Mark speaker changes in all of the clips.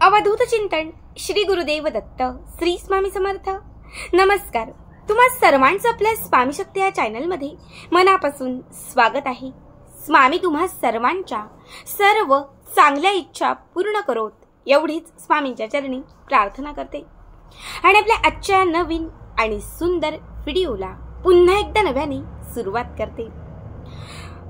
Speaker 1: अवधूत चिंतन श्री गुरुदेव दत्त श्री स्वामी समर्थ। नमस्कार, तुम्हा सर्वांचं आपल्या स्वामी शक्ती या चॅनल मध्ये मनापासून स्वागत आहे। स्वामी तुम्हा सर्वांच्या सर्व चांगल्या इच्छा पूर्ण करोत एवढीच स्वामींच्या चरणी प्रार्थना करते आणि आपल्या आजच्या नवीन आणि सुंदर व्हिडिओला पुन्हा एकदा नव्याने सुरुवात करते।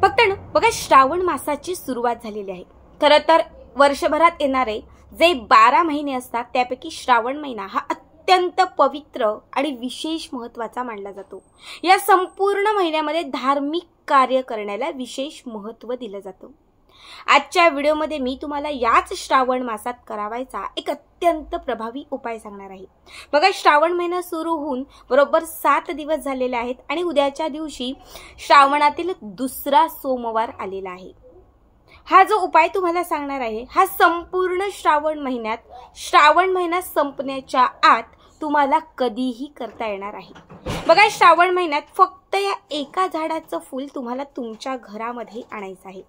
Speaker 1: भक्तांनो, बघा, श्रावण मासाची सुरुवात झालेली आहे। खरं तर वर्षभरात येणारे जे 12 महिने असतात त्यापैकी श्रावण महिना हा अत्यंत पवित्र आणि विशेष महत्त्वाचा मानला जातो। या संपूर्ण महिन्यामध्ये धार्मिक कार्य करण्याला विशेष महत्त्व दिलं जातं। आजच्या व्हिडिओमध्ये मी तुम्हाला याच श्रावण मासात करावायचा एक अत्यंत प्रभावी उपाय सांगणार आहे। बघा, श्रावण महिना सुरू होऊन बरोबर 7 दिवस झालेले आहेत आणि उद्याच्या दिवशी श्रावणातील दुसरा सोमवार आलेला आहे। हा जो उपाय तुम्हाला सांगणार आहे हा संपूर्ण श्रावण महिना संपण्याच्या आत तुम्हाला कधीही करता येणार आहे। बघा, श्रावण महिन्यात फक्त या एका झाडाचं फूल तुम्हाला तुमच्या घरामध्ये आणायचं आहे।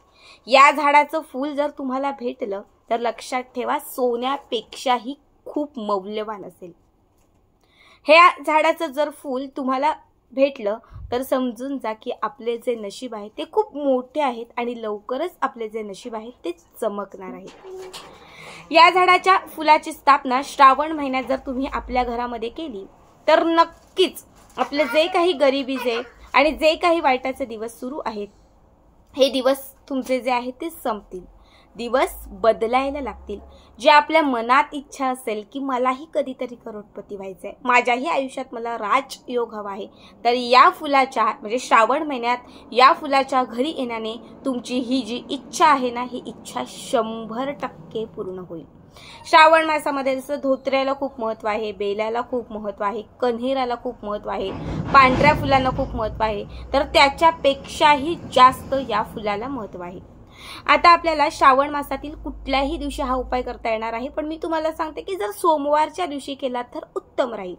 Speaker 1: या झाडाचं फूल जर तुम्हाला भेटलं तर लक्षात ठेवा, सोन्यापेक्षाही खूप मौल्यवान असेल। ह्या झाडाचं जर फूल तुम्हाला भेटलं तर समजून जा की आपले जे नशीब आहे ते खूप मोठे आहेत आणि लवकरच आपले जे नशीब आहे ते चमकणार आहे। या झाडाच्या फुलाची स्थापना श्रावण महिन्यात जर तुम्ही आपल्या घरामध्ये केली तर नक्कीच आपले जे काही गरिबीचे आणि जे काही वाईटाचे दिवस सुरू आहेत हे दिवस तुमचे जे आहेत ते संपतील, दिवस बदलायला लागतील। जे आपल्या मनात इच्छा असेल की मलाही कधीतरी करोडपती व्हायचंय, माझ्याही आयुष्यात मला राजयोग हवा आहे, तर या फुलाच्या म्हणजे श्रावण महिन्यात या फुलाच्या घरी येण्याने तुमची ही जी इच्छा आहे ना, ही इच्छा 100% पूर्ण होईल। श्रावण मासामध्ये जसं धोत्र्याला खूप महत्त्व आहे, बेलाला खूप महत्त्व आहे, कन्हेराला खूप महत्त्व आहे, पांढऱ्या फुलांना खूप महत्त्व आहे, तर त्याच्यापेक्षाही जास्त या फुलाला महत्त्व आहे। आता आपल्याला श्रावण मासातील कुठल्याही दिवशी हा उपाय करता येणार आहे, पण मी तुम्हाला सांगते की जर सोमवारच्या दिवशी केला तर उत्तम राहील।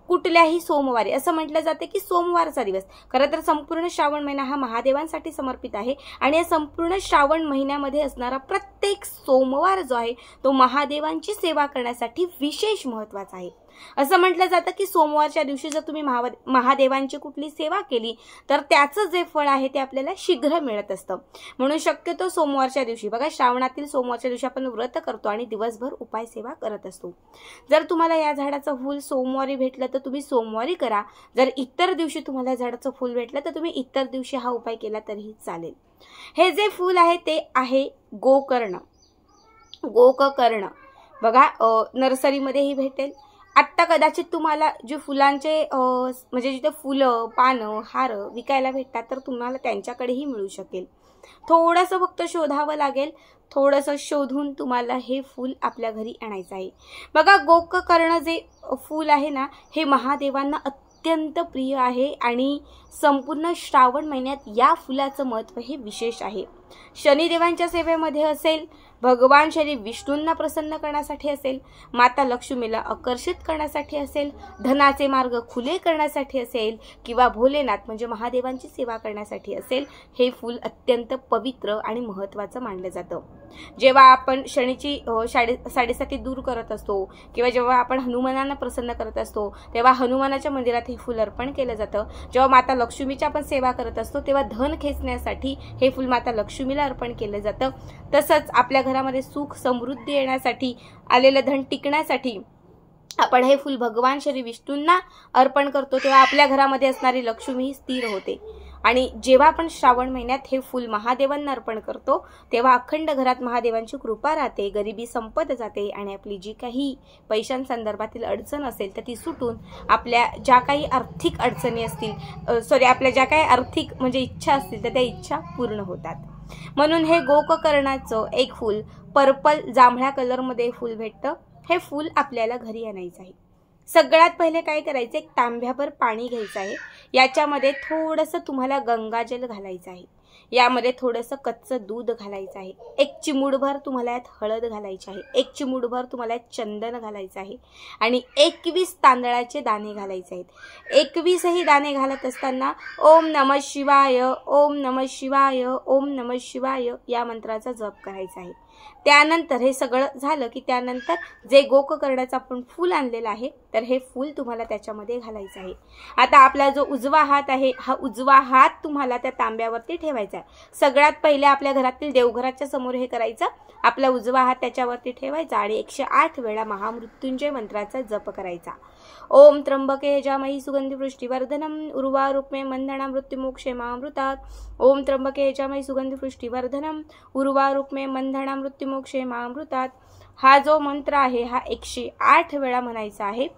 Speaker 1: कुठल्याही सोमवारी असं म्हटलं जाते की सोमवारचा दिवस, खरं तर संपूर्ण श्रावण महिना हा महादेवांसाठी समर्पित आहे आणि या संपूर्ण श्रावण महिन्यामध्ये असणारा प्रत्येक सोमवार जो आहे तो महादेवांची सेवा करण्यासाठी विशेष महत्त्वाचा आहे। असं म्हटलं जातं की सोमवारच्या दिवशी जर तुम्ही महादेवांची कुठली सेवा केली तर त्याचं जे फळ आहे ते आपल्याला शीघ्र मिळत असतं। म्हणून शक्यतो सोमवारच्या दिवशी, बघा, श्रावणातील सोमवारच्या दिवशी आपण व्रत करतो आणि दिवसभर उपाय सेवा करत असतो। जर तुम्हाला या झाडाचं फूल सोमवारी भेटलं तर तुम्ही सोमवारी करा, जर इतर दिवशी तुम्हाला झाडाचं फूल भेटलं तर तुम्ही इतर दिवशी हा उपाय केला तरीही चालेल। हे जे फूल आहे ते आहे गोकर्ण। बघा, नर्सरीमध्येही भेटेल। आत्ता कदाचित तुम्हाला जे फुलांचे म्हणजे जिथे फुलं, पानं, हार विकायला भेटतात तर तुम्हाला त्यांच्याकडेही मिळू शकेल। थोडंसं फक्त शोधावं लागेल, थोडंसं शोधून तुम्हाला हे फूल आपल्या घरी आणायचं आहे। बघा, गोकर्ण जे फूल आहे ना हे महादेवांना अत्यंत प्रिय आहे आणि संपूर्ण श्रावण महिन्यात या फुलाचं महत्त्व हे विशेष आहे। शनिदेवांच्या सेवेमध्ये असेल, भगवान श्री विष्णूंना प्रसन्न करण्यासाठी असेल, माता लक्ष्मीला आकर्षित करण्यासाठी असेल, धनाचे मार्ग खुले करण्यासाठी असेल किंवा भोलेनाथ म्हणजे महादेवांची सेवा करण्यासाठी असेल, हे फूल अत्यंत पवित्र आणि महत्त्वाचं मानलं जातं। जेव्हा आपण शनीची साडेसाती दूर करत असतो किंवा जेव्हा आपण हनुमानांना प्रसन्न करत असतो तेव्हा हनुमानाच्या मंदिरात हे फूल अर्पण केलं जातं। जेव्हा माता लक्ष्मीची आपण सेवा करत असतो तेव्हा धन खेचण्यासाठी हे फूल माता लक्ष्मीला अर्पण केलं जातं। तसंच आपल्या घरामध्ये सुख समृद्धी येण्यासाठी, आलेलं धन टिकण्यासाठी आपण हे फूल भगवान श्री विष्णूंना अर्पण करतो, तेव्हा आपल्या घरामध्ये असणारी लक्ष्मी स्थिर होते। आणि जेव्हा आपण श्रावण महिन्यात हे फूल महादेवांना अर्पण करतो तेव्हा अखंड घरात महादेवांची कृपा राहते, गरिबी संपत जाते आणि आपली जी काही पैशांसंदर्भातील अडचण असेल तर ती सुटून आपल्या ज्या काही आर्थिक अडचणी असतील, आपल्या ज्या काही आर्थिक म्हणजे इच्छा असतील तर त्या इच्छा पूर्ण होतात। म्हणून हे गोकर्णाचं एक फूल पर्पल जांभळ्या कलरमध्ये फूल भेटतं, हे फूल आपल्याला घरी आणायचं आहे। सगळ्यात पहिले काय करायचं, एक तांब्याभर पाणी घ्यायचं आहे, याच्यामध्ये थोडंसं तुम्हाला गंगाजल घालायचं आहे, यामध्ये थोडंसं कच्चं दूध घालायचं आहे, एक चिमूटभर तुम्हाला यात हळद घालायची आहे, एक चिमूटभर तुम्हाला यात चंदन घालायचं आहे आणि 21 तांदळाचे दाणे घालायचे आहेत। 21 ही दाणे घालत असताना ओम नमः शिवाय, ओम नमः शिवाय, ओम नमः शिवाय या मंत्राचा जप करायचा आहे। त्यानंतर हे सगळं झालं की त्यानंतर जे गोकर्णाचं आपण फूल आणलेलं आहे तर हे फूल तुम्हाला त्याच्यामध्ये घालायचं आहे. आता आपला जो उजवा हात आहे हा उजवा हात तुम्हाला त्या तांब्यावरती ठेवायचा आहे. सगळ्यात पहिले आपल्या घरातील देवघराच्या समोर हे करायचं. आपला उजवा हात त्याच्यावरती ठेवायचा आणि 108 वेळा महामृत्युंजय मंत्राचा जप करायचा. ओम त्र्यंबके यजामहे सुगंधी पुष्टिवर्धनम उर्वारुक्मे बंधना मृत्युमोक्षे मामृतात्. ओम त्र्यंबके यजामहे सुगंधी पुष्टिवर्धनम उर्वारुक्मे बंधना मृत्युमोक्षे मामृतात्. हा जो मंत्र आहे हा 108 वेळा म्हणायचा आहे.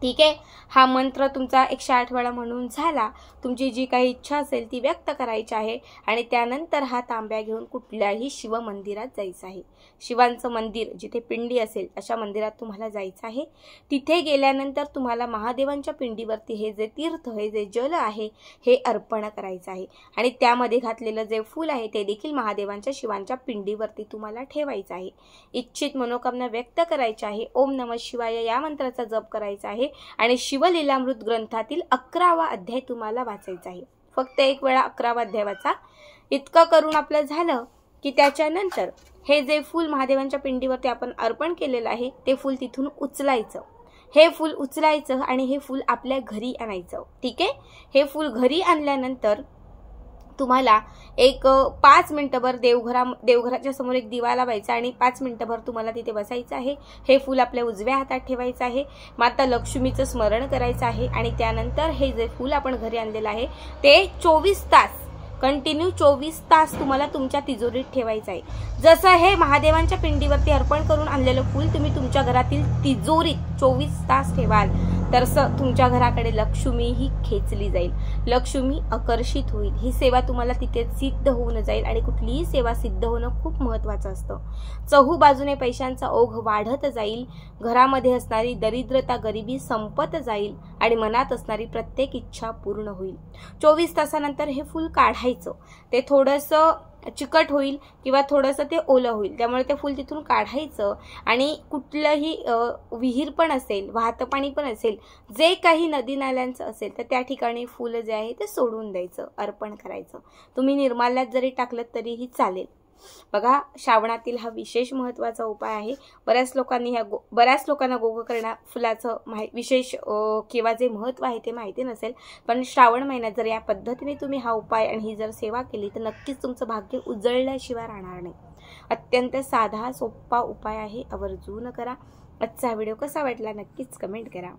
Speaker 1: ठीक आहे. हा मंत्र तुमचा 108 वेळा म्हणून झाला. तुमची जी काही इच्छा असेल ती व्यक्त करायची आहे आणि त्यानंतर हा तांब्या घेऊन कुठल्याही शिव मंदिरात जायचं आहे. शिवांचं मंदिर जिथे पिंडी असेल अशा मंदिरात तुम्हाला जायचं आहे. तिथे गेल्यानंतर तुम्हाला महादेवांच्या पिंडीवरती हे जे तीर्थ हे जे जल आहे हे अर्पण करायचं आहे आणि त्यामध्ये घातलेलं जे फूल आहे ते देखील महादेवांच्या शिवांच्या पिंडीवरती तुम्हाला ठेवायचं आहे. इच्छित मनोकामना व्यक्त करायची आहे. ओम नमः शिवाय या मंत्राचा जप करायचा आहे आणि शिवलीलामृत ग्रंथातील 11वा अध्याय तुम्हाला वाचायचा आहे. फक्त एक वेळा 11वा अध्याय वाचा. इतकं करून आपलं झालं की त्याच्यानंतर हे जे फूल महादेवांच्या पिंडीवरती आपण अर्पण केलेलं आहे ते फूल तिथून उचलायचं. हे फूल उचलायचं आणि हे फूल आपल्या घरी आणायचं. ठीक आहे. हे फूल घरी आणल्यानंतर तुम्हाला एक 5 मिनिटभर देवघराच्या समोर एक दिवा लावायचा आणि 5 मिनिटभर तुम्हाला तिथे बसायचं आहे. हे फूल आपल्या उजव्या हातात ठेवायचं आहे. माता लक्ष्मीचं स्मरण करायचं आहे आणि त्यानंतर हे जे फूल आपण घरी आणलेलं आहे ते 24 तास कंटिन्यू 24 तास तुम्हाला तुमच्या तिजोरीत ठेवायचं आहे. जसं हे महादेवांच्या पिंडीवरती अर्पण करून आणलेलं फूल तुम्ही तुमच्या घरातील तिजोरीत 24 तास ठेवाल तर तुमच्या घराकडे लक्ष्मी ही खेचली जाईल. लक्ष्मी आकर्षित होईल. ही सेवा तुम्हाला तिथे सिद्ध होऊन जाईल आणि कुठलीही सेवा सिद्ध होणं खूप महत्त्वाचं असतं. चहूबाजूने पैशांचा ओघ वाढत जाईल. घरामध्ये असणारी दरिद्रता गरिबी संपत जाईल आणि मनात असणारी प्रत्येक इच्छा पूर्ण होईल. 24 तासानंतर हे फूल काढायचं. ते थोडंसं चिकट होईल किंवा थोडंसं ते ओलं होईल त्यामुळे ते फूल तिथून काढायचं आणि कुठलंही विहीर पण असेल वाहतं पाणी पण असेल जे काही नदी नाल्यांचं असेल तर त्या ठिकाणी फूल जे आहे ते सोडून द्यायचं अर्पण करायचं. तुम्ही निर्माल्यात जरी टाकलं तरीही चालेल. बघा श्रावणातील हा विशेष महत्त्वाचा उपाय आहे. बऱ्याच लोकांना गोकर्ण फुलाचं विशेष किंवा जे महत्त्व आहे ते माहिती नसेल. पण श्रावण महिन्यात जर या पद्धतीने तुम्ही हा उपाय आणि ही जर सेवा केली तर नक्कीच तुमचं भाग्य उजळल्याशिवाय राहणार नाही. अत्यंत साधा सोपा उपाय आहे. आवर्जून करा. आजचा व्हिडिओ कसा वाटला नक्कीच कमेंट करा.